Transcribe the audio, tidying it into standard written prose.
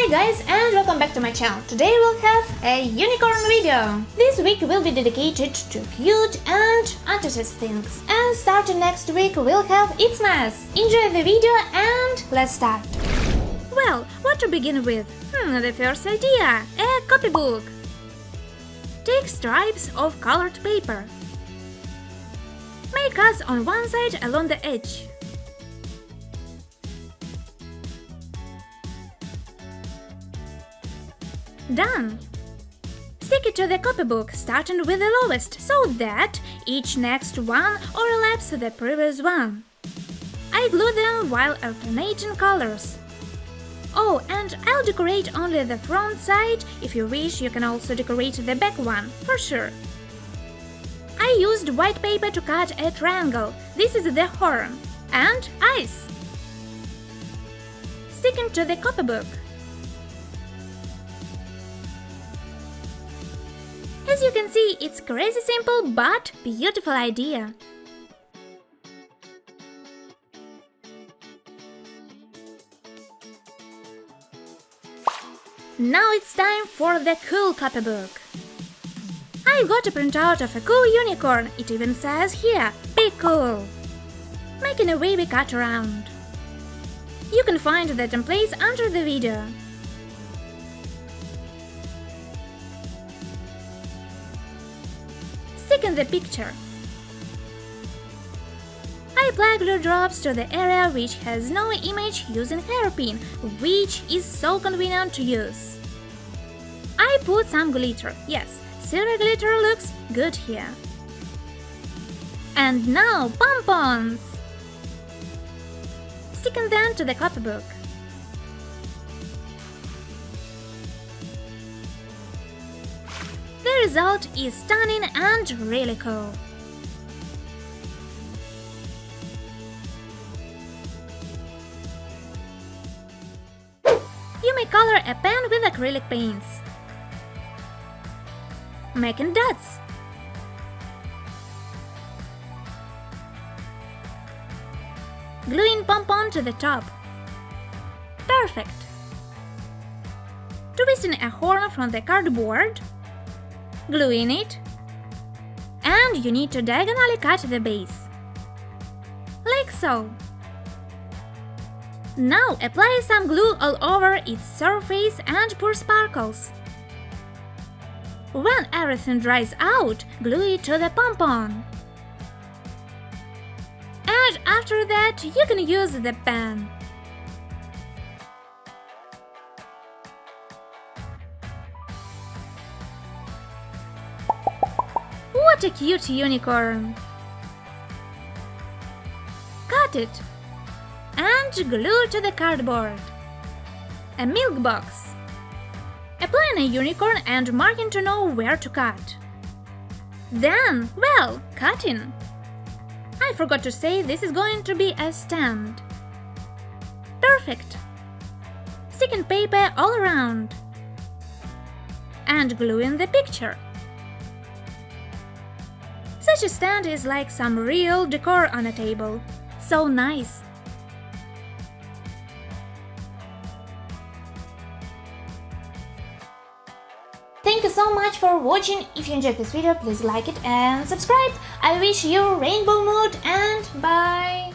Hi guys and welcome back to my channel. Today we'll have a unicorn video. This week will be dedicated to cute and anxious things. And starting next week we'll have Xmas. Enjoy the video and let's start. Well, what to begin with? The first idea, a copybook. Take stripes of colored paper. Make cuts on one side along the edge. Done! Stick it to the copybook, starting with the lowest, so that each next one overlaps the previous one. I glue them while alternating colors. Oh, and I'll decorate only the front side. If you wish, you can also decorate the back one, for sure. I used white paper to cut a triangle. This is the horn. And eyes. Sticking to the copybook. As you can see, it's crazy simple but beautiful idea. Now it's time for the cool copybook. I got a printout of a cool unicorn. It even says here, "Be cool." Making a wavy cut around. You can find the templates under the video. Stick in the picture. I apply glue drops to the area which has no image using hairpin, which is so convenient to use. I put some glitter. Yes, silver glitter looks good here. And now pompons! Sticking them to the copybook. The result is stunning and really cool. You may color a pen with acrylic paints. Making dots. Gluing pompon to the top. Perfect. Twisting a horn from the cardboard. Gluing it. And you need to diagonally cut the base. Like so. Now apply some glue all over its surface and pour sparkles. When everything dries out, glue it to the pompon. And after that, you can use the pen. What a cute unicorn! Cut it and glue to the cardboard. A milk box. Applying a unicorn and marking to know where to cut. Then, well, cutting. I forgot to say this is going to be a stand. Perfect. Sticking paper all around. And gluing the picture. Such a stand is like some real decor on a table. So nice. Thank you so much for watching. If you enjoyed this video, please like it and subscribe. I wish you rainbow mood and bye!